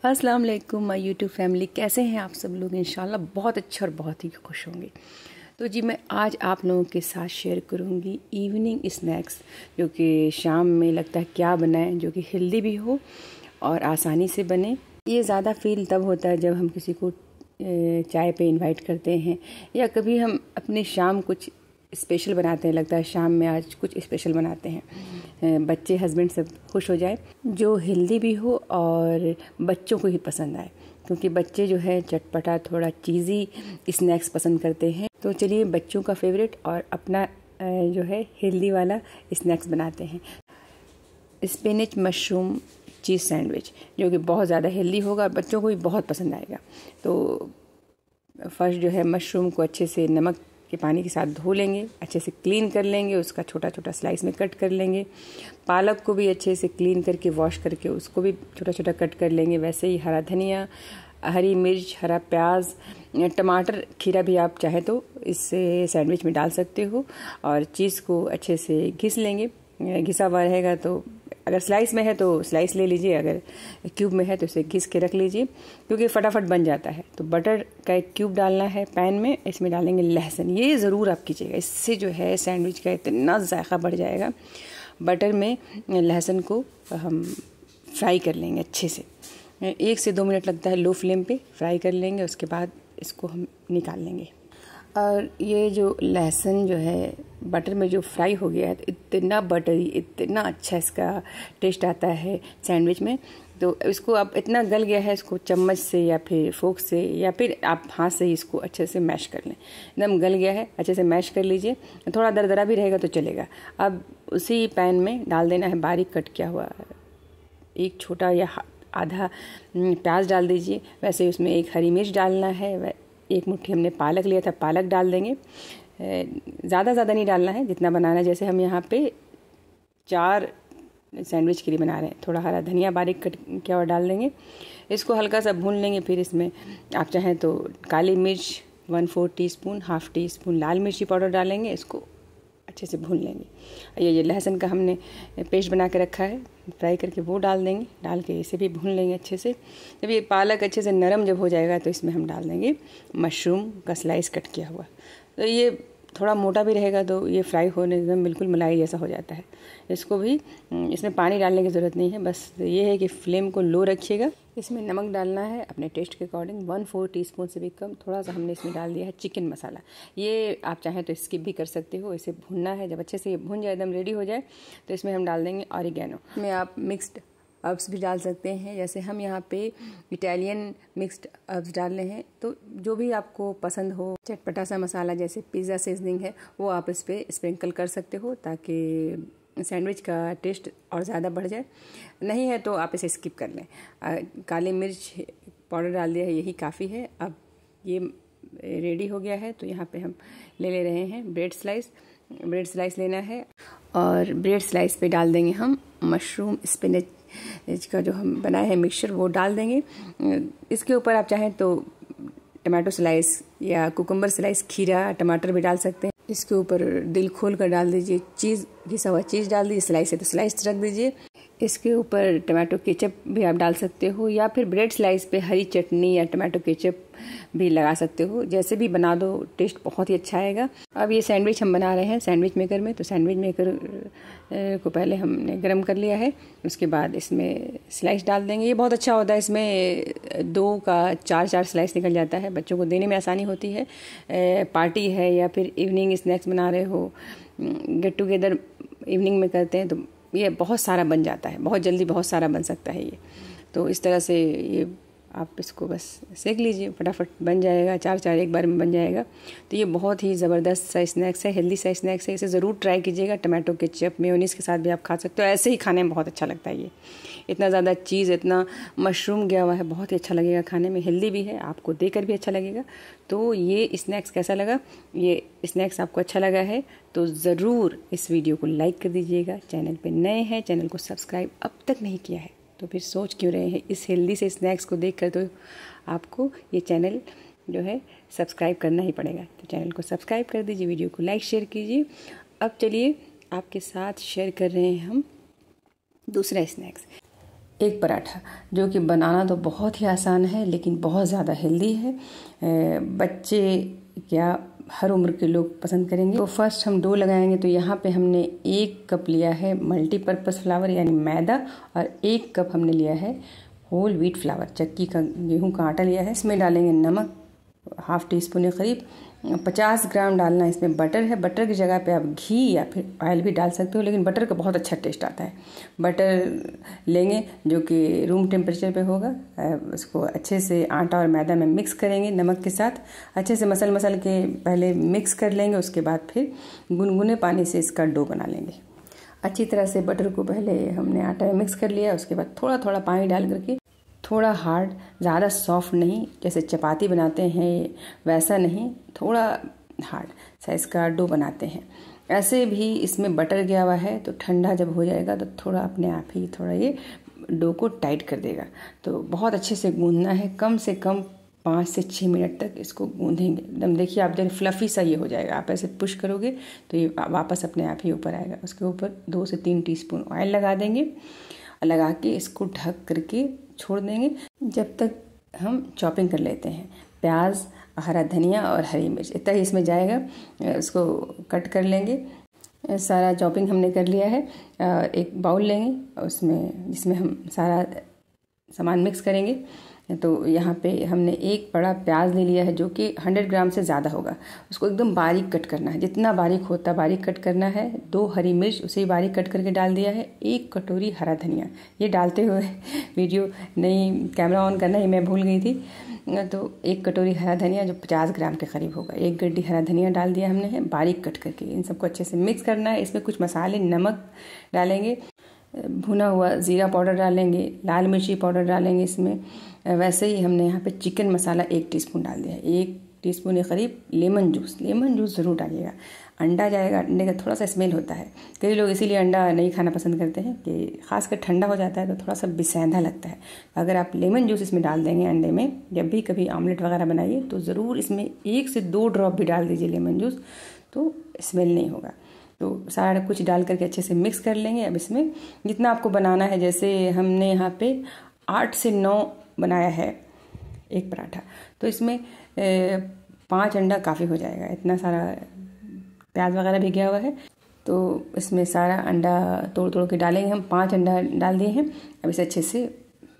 अस्सलाम वालेकुम my YouTube family, कैसे हैं आप सब लोग। इंशाल्लाह बहुत अच्छे और बहुत ही खुश होंगे। तो जी मैं आज आप लोगों के साथ शेयर करूंगी इवनिंग स्नैक्स, जो कि शाम में लगता है क्या बनाएं जो कि हेल्दी भी हो और आसानी से बने। ये ज़्यादा फील तब होता है जब हम किसी को चाय पे इनवाइट करते हैं या कभी हम अपनी शाम कुछ स्पेशल बनाते हैं। लगता है शाम में आज कुछ स्पेशल बनाते हैं, बच्चे हस्बैंड सब खुश हो जाए, जो हेल्दी भी हो और बच्चों को ही पसंद आए, क्योंकि बच्चे जो है चटपटा थोड़ा चीज़ी स्नैक्स पसंद करते हैं। तो चलिए बच्चों का फेवरेट और अपना जो है हेल्दी वाला स्नैक्स बनाते हैं। स्पिनच मशरूम चीज़ सैंडविच, जो कि बहुत ज़्यादा हेल्दी होगा और बच्चों को भी बहुत पसंद आएगा। तो फर्स्ट जो है मशरूम को अच्छे से नमक के पानी के साथ धो लेंगे, अच्छे से क्लीन कर लेंगे, उसका छोटा छोटा स्लाइस में कट कर लेंगे। पालक को भी अच्छे से क्लीन करके वॉश करके उसको भी छोटा छोटा कट कर लेंगे। वैसे ही हरा धनिया, हरी मिर्च, हरा प्याज, टमाटर, खीरा भी आप चाहे तो इस सैंडविच में डाल सकते हो। और चीज़ को अच्छे से घिस लेंगे। घिसा हुआ रहेगा तो अगर स्लाइस में है तो स्लाइस ले लीजिए, अगर क्यूब में है तो इसे घिस के रख लीजिए, क्योंकि फटाफट बन जाता है। तो बटर का एक क्यूब डालना है पैन में, इसमें डालेंगे लहसुन। ये ज़रूर आप कीजिएगा, इससे जो है सैंडविच का इतना जायका बढ़ जाएगा। बटर में लहसुन को हम फ्राई कर लेंगे अच्छे से, 1 से 2 मिनट लगता है लो फ्लेम पे फ्राई कर लेंगे। उसके बाद इसको हम निकाल लेंगे। और ये जो लहसुन जो है बटर में जो फ्राई हो गया है, तो इतना बटरी, इतना अच्छा इसका टेस्ट आता है सैंडविच में। तो इसको आप इतना गल गया है, इसको चम्मच से या फिर फोक से या फिर आप हाथ से ही इसको अच्छे से मैश कर लें। एकदम गल गया है, अच्छे से मैश कर लीजिए। थोड़ा दरदरा भी रहेगा तो चलेगा। अब उसी पैन में डाल देना है बारीक कट किया हुआ एक छोटा या आधा प्याज डाल दीजिए। वैसे उसमें एक हरी मिर्च डालना है, एक मुट्ठी हमने पालक लिया था, पालक डाल देंगे। ज़्यादा नहीं डालना है, जितना बनाना है। जैसे हम यहाँ पे 4 सैंडविच के लिए बना रहे हैं। थोड़ा हरा धनिया बारीक कट किया और डाल देंगे। इसको हल्का सा भून लेंगे। फिर इसमें आप चाहें तो काली मिर्च 1/4 टीस्पून, ½ टीस्पून लाल मिर्ची पाउडर डालेंगे। इसको अच्छे से भून लेंगे। ये लहसुन का हमने पेस्ट बना के रखा है फ्राई करके, वो डाल देंगे। डाल के इसे भी भून लेंगे अच्छे से। जब ये पालक अच्छे से नरम जब हो जाएगा तो इसमें हम डाल देंगे मशरूम का स्लाइस कट किया हुआ। तो ये थोड़ा मोटा भी रहेगा तो ये फ्राई होने एकदम बिल्कुल मलाई जैसा हो जाता है। इसको भी, इसमें पानी डालने की ज़रूरत नहीं है, बस ये है कि फ्लेम को लो रखिएगा। इसमें नमक डालना है अपने टेस्ट के अकॉर्डिंग, 1/4 टीस्पून से भी कम। थोड़ा सा हमने इसमें डाल दिया है चिकन मसाला। ये आप चाहें तो स्किप भी कर सकते हो। इसे भुनना है, जब अच्छे से ये भुन जाए, एकदम रेडी हो जाए, तो इसमें हम डाल देंगे ऑरिगेनो। इसमें आप मिक्स्ड हर्ब्स भी डाल सकते हैं। जैसे हम यहाँ पे इटालियन मिक्स्ड हर्ब्स डाल रहे हैं, तो जो भी आपको पसंद हो, चटपटा सा मसाला जैसे पिज़्ज़ा सीजनिंग है वो आप इस पर स्प्रिंकल कर सकते हो, ताकि सैंडविच का टेस्ट और ज़्यादा बढ़ जाए। नहीं है तो आप इसे स्किप कर लें। काली मिर्च पाउडर डाल दिया है, यही काफ़ी है। अब ये रेडी हो गया है, तो यहाँ पे हम ले रहे हैं ब्रेड स्लाइस लेना है। और ब्रेड स्लाइस पे डाल देंगे हम मशरूम स्पिनच का जो हम बनाए हैं मिक्सचर, वो डाल देंगे। इसके ऊपर आप चाहें तो टमाटो स्लाइस या कुकुम्बर स्लाइस, खीरा, टमाटर भी डाल सकते हैं। इसके ऊपर दिल खोल कर डाल दीजिए, चीज़, घिसा हुआ चीज़ डाल दीजिए। स्लाइस है तो स्लाइस रख दीजिए। इसके ऊपर टमाटो केचप भी आप डाल सकते हो, या फिर ब्रेड स्लाइस पे हरी चटनी या टमाटो केचप भी लगा सकते हो। जैसे भी बना दो, टेस्ट बहुत ही अच्छा आएगा। अब ये सैंडविच हम बना रहे हैं सैंडविच मेकर में। तो सैंडविच मेकर को पहले हमने गर्म कर लिया है। उसके बाद इसमें स्लाइस डाल देंगे। ये बहुत अच्छा होता है, इसमें 2 का 4 स्लाइस निकल जाता है। बच्चों को देने में आसानी होती है। पार्टी है या फिर इवनिंग स्नैक्स बना रहे हो, गेट टुगेदर इवनिंग में करते हैं, तो ये बहुत सारा बन जाता है, बहुत जल्दी बहुत सारा बन सकता है ये। तो इस तरह से ये आप इसको बस सेक लीजिए, फटाफट बन जाएगा। 4 एक बार में बन जाएगा। तो ये बहुत ही ज़बरदस्त सा स्नैक्स है, हेल्दी सा स्नैक्स है। इसे ज़रूर ट्राई कीजिएगा। टमाटो केचप, मेयोनीज़ के साथ भी आप खा सकते हो। ऐसे ही खाने में बहुत अच्छा लगता है ये। इतना ज़्यादा चीज़, इतना मशरूम गया हुआ है, बहुत ही अच्छा लगेगा खाने में। हेल्दी भी है, आपको देकर भी अच्छा लगेगा। तो ये स्नैक्स कैसा लगा? ये स्नैक्स आपको अच्छा लगा है तो ज़रूर इस वीडियो को लाइक कर दीजिएगा। चैनल पे नए हैं, चैनल को सब्सक्राइब अब तक नहीं किया है तो फिर सोच क्यों रहे हैं? इस हेल्दी से स्नैक्स को देखकर तो आपको ये चैनल जो है सब्सक्राइब करना ही पड़ेगा। तो चैनल को सब्सक्राइब कर दीजिए, वीडियो को लाइक शेयर कीजिए। अब चलिए आपके साथ शेयर कर रहे हैं हम दूसरा स्नैक्स। एक पराठा जो कि बनाना तो बहुत ही आसान है लेकिन बहुत ज़्यादा हेल्दी है। बच्चे क्या हर उम्र के लोग पसंद करेंगे। तो फर्स्ट हम डो लगाएंगे। तो यहाँ पे हमने 1 कप लिया है मल्टीपर्पज़ फ्लावर यानी मैदा, और 1 कप हमने लिया है होल व्हीट फ्लावर, चक्की का गेहूं का आटा लिया है। इसमें डालेंगे नमक, ½ टीस्पून के करीब। 50 ग्राम डालना इसमें बटर है। बटर की जगह पे आप घी या फिर ऑयल भी डाल सकते हो, लेकिन बटर का बहुत अच्छा टेस्ट आता है। बटर लेंगे जो कि रूम टेम्परेचर पे होगा। उसको अच्छे से आटा और मैदा में मिक्स करेंगे नमक के साथ। अच्छे से मसल के पहले मिक्स कर लेंगे, उसके बाद फिर गुनगुने पानी से इसका डो बना लेंगे। अच्छी तरह से बटर को पहले हमने आटा में मिक्स कर लिया, उसके बाद थोड़ा थोड़ा पानी डाल करके, थोड़ा हार्ड, ज़्यादा सॉफ्ट नहीं, जैसे चपाती बनाते हैं वैसा नहीं, थोड़ा हार्ड साइज़ का डो बनाते हैं। ऐसे भी इसमें बटर गया हुआ है तो ठंडा जब हो जाएगा तो थोड़ा अपने आप ही थोड़ा ये डो को टाइट कर देगा। तो बहुत अच्छे से गूंदना है, कम से कम 5 से 6 मिनट तक इसको गूंदेंगे। एकदम देखिए आप जब फ्लफ़ी सा ये हो जाएगा, आप ऐसे पुश करोगे तो ये वापस अपने आप ही ऊपर आएगा। उसके ऊपर 2 से 3 टीस्पून ऑयल लगा देंगे। लगा के इसको ढक करके छोड़ देंगे जब तक हम चॉपिंग कर लेते हैं। प्याज, हरा धनिया और हरी मिर्च इतना ही इसमें जाएगा। इसको कट कर लेंगे। सारा चॉपिंग हमने कर लिया है। एक बाउल लेंगे उसमें, जिसमें हम सारा सामान मिक्स करेंगे। तो यहाँ पे हमने एक बड़ा प्याज ले लिया है जो कि 100 ग्राम से ज़्यादा होगा। उसको एकदम बारीक कट करना है, जितना बारीक होता बारीक कट करना है। 2 हरी मिर्च उसे ही बारीक कट करके डाल दिया है। 1 कटोरी हरा धनिया, ये डालते हुए वीडियो नहीं कैमरा ऑन करना ही मैं भूल गई थी। तो 1 कटोरी हरा धनिया जो 50 ग्राम के करीब होगा। 1 गड्डी हरा धनिया डाल दिया हमने है बारीक कट करके। इन सबको अच्छे से मिक्स करना है। इसमें कुछ मसाले, नमक डालेंगे, भुना हुआ ज़ीरा पाउडर डालेंगे, लाल मिर्ची पाउडर डालेंगे इसमें। वैसे ही हमने यहाँ पे चिकन मसाला 1 टीस्पून डाल दिया है। 1 टीस्पून के करीब लेमन जूस ज़रूर डालिएगा। अंडा जाएगा, अंडे का थोड़ा सा स्मेल होता है। कई लोग इसीलिए अंडा नहीं खाना पसंद करते हैं कि खासकर ठंडा हो जाता है तो थोड़ा सा बिसेंधा लगता है। अगर आप लेमन जूस इसमें डाल देंगे अंडे में, जब भी कभी ऑमलेट वगैरह बनाइए तो ज़रूर इसमें 1 से 2 ड्रॉप भी डाल दीजिए लेमन जूस, तो स्मेल नहीं होगा। तो सारा कुछ डाल करके अच्छे से मिक्स कर लेंगे। अब इसमें जितना आपको बनाना है, जैसे हमने यहाँ पे 8 से 9 बनाया है एक पराठा, तो इसमें 5 अंडा काफ़ी हो जाएगा। इतना सारा प्याज वगैरह भी गया हुआ है तो इसमें सारा अंडा तोड़ के डालेंगे हम। 5 अंडा डाल दिए हैं। अब इसे अच्छे से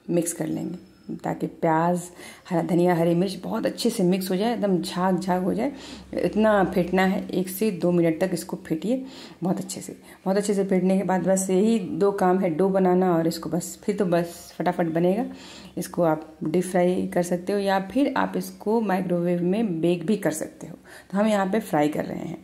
मिक्स कर लेंगे ताकि प्याज, हरा धनिया, हरी मिर्च बहुत अच्छे से मिक्स हो जाए, एकदम झाग हो जाए। इतना फेंटना है, 1 से 2 मिनट तक इसको फेंटिए बहुत अच्छे से फेंटने के बाद बस यही 2 काम है, डो बनाना और इसको फिर तो बस फटाफट बनेगा। इसको आप डीप फ्राई कर सकते हो या फिर आप इसको माइक्रोवेव में बेक भी कर सकते हो। तो हम यहाँ पे फ्राई कर रहे हैं।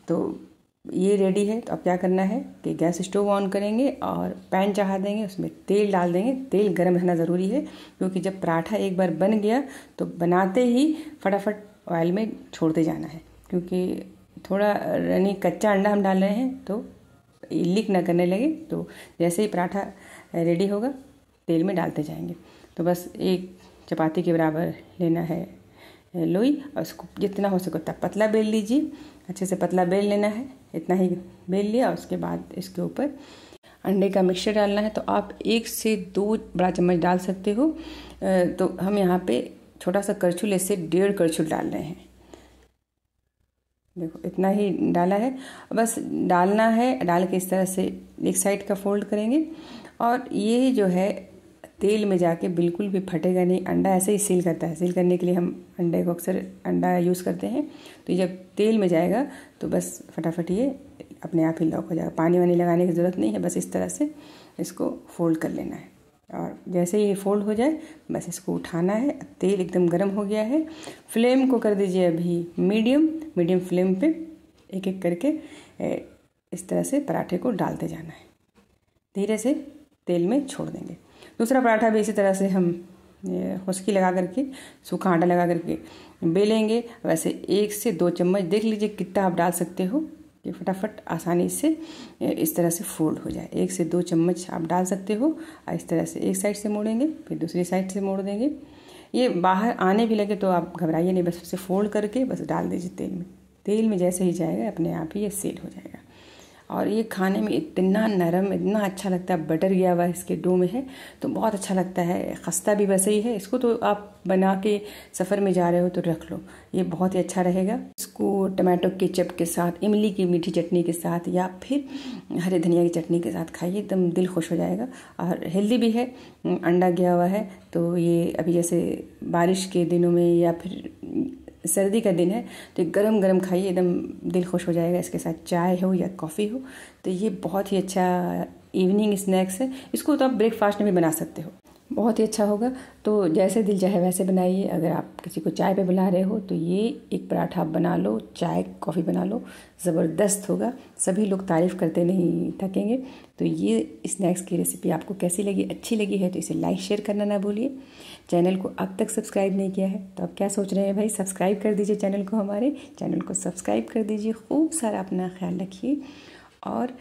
तो ये रेडी है। तो अब क्या करना है कि गैस स्टोव ऑन करेंगे और पैन चढ़ा देंगे, उसमें तेल डाल देंगे। तेल गर्म रहना ज़रूरी है क्योंकि जब पराठा एक बार बन गया तो बनाते ही फटाफट ऑयल में छोड़ते जाना है, क्योंकि थोड़ा रनी कच्चा अंडा हम डाल रहे हैं तो लीक ना करने लगे। तो जैसे ही पराठा रेडी होगा तेल में डालते जाएंगे। तो बस 1 चपाती के बराबर लेना है लोई और उसको जितना हो सके उतना पतला बेल लीजिए। अच्छे से पतला बेल लेना है, इतना ही बेल लिया। उसके बाद इसके ऊपर अंडे का मिक्सचर डालना है। तो आप 1 से 2 बड़ा चम्मच डाल सकते हो। तो हम यहाँ पे छोटा सा करछुल से 1.5 करछुल डाल रहे हैं। देखो इतना ही डाला है, बस डालना है। डाल के इस तरह से एक साइड का फोल्ड करेंगे और ये जो है तेल में जाके बिल्कुल भी फटेगा नहीं। अंडा ऐसे ही सील करता है, सील करने के लिए हम अंडे को अक्सर अंडा यूज़ करते हैं। तो जब तेल में जाएगा तो बस फटाफट ये अपने आप ही लॉक हो जाएगा। पानी वानी लगाने की ज़रूरत नहीं है, बस इस तरह से इसको फोल्ड कर लेना है। और जैसे ही ये फोल्ड हो जाए बस इसको उठाना है। तेल एकदम गर्म हो गया है। फ्लेम को कर दीजिए अभी मीडियम फ्लेम पे। एक एक करके इस तरह से पराठे को डालते जाना है, धीरे से तेल में छोड़ देंगे। दूसरा पराठा भी इसी तरह से हम खुश्की लगा करके, सूखा आटा लगा करके बेलेंगे। वैसे 1 से 2 चम्मच देख लीजिए कितना आप डाल सकते हो कि फटाफट आसानी से इस तरह से फोल्ड हो जाए। 1 से 2 चम्मच आप डाल सकते हो। और इस तरह से एक साइड से मोड़ेंगे, फिर दूसरी साइड से मोड़ देंगे। ये बाहर आने भी लगे तो आप घबराइए नहीं, बस उसे फोल्ड करके बस डाल दीजिए तेल में। तेल में जैसे ही जाएगा अपने आप ही ये सेल हो जाएगा। और ये खाने में इतना नरम, इतना अच्छा लगता है, बटर गया हुआ इसके डो में है तो बहुत अच्छा लगता है। खस्ता भी वैसे ही है, इसको तो आप बना के सफ़र में जा रहे हो तो रख लो, ये बहुत ही अच्छा रहेगा। इसको टमाटो केचप के साथ, इमली की मीठी चटनी के साथ या फिर हरे धनिया की चटनी के साथ खाइए, एकदम दिल खुश हो जाएगा। और हेल्दी भी है, अंडा गया हुआ है तो ये अभी जैसे बारिश के दिनों में या फिर सर्दी का दिन है तो गरम गरम खाइए, एकदम दिल खुश हो जाएगा। इसके साथ चाय हो या कॉफ़ी हो तो ये बहुत ही अच्छा इवनिंग स्नैक्स है। इसको तो आप ब्रेकफास्ट में भी बना सकते हो, बहुत ही अच्छा होगा। तो जैसे दिल चाहे वैसे बनाइए। अगर आप किसी को चाय पे बुला रहे हो तो ये एक पराठा आप बना लो, चाय कॉफ़ी बना लो, ज़बरदस्त होगा, सभी लोग तारीफ़ करते नहीं थकेंगे। तो ये स्नैक्स की रेसिपी आपको कैसी लगी? अच्छी लगी है तो इसे लाइक शेयर करना ना भूलिए। चैनल को अब तक सब्सक्राइब नहीं किया है तो अब क्या सोच रहे हैं भाई, सब्सक्राइब कर दीजिए चैनल को, हमारे चैनल को सब्सक्राइब कर दीजिए। खूब सारा अपना ख्याल रखिए। और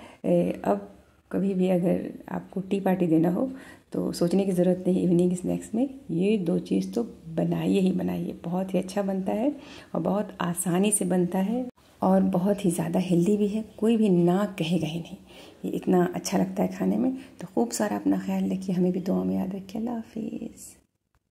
अब कभी भी अगर आपको टी पार्टी देना हो तो सोचने की ज़रूरत नहीं, इवनिंग स्नैक्स में ये 2 चीज़ तो बनाइए ही बनाइए। बहुत ही अच्छा बनता है और बहुत आसानी से बनता है और बहुत ही ज़्यादा हेल्दी भी है, कोई भी ना कहेगा ही नहीं, ये इतना अच्छा लगता है खाने में। तो खूब सारा अपना ख्याल रखिए, हमें भी दुआ में याद रखिए। अल्लाह हाफिज़।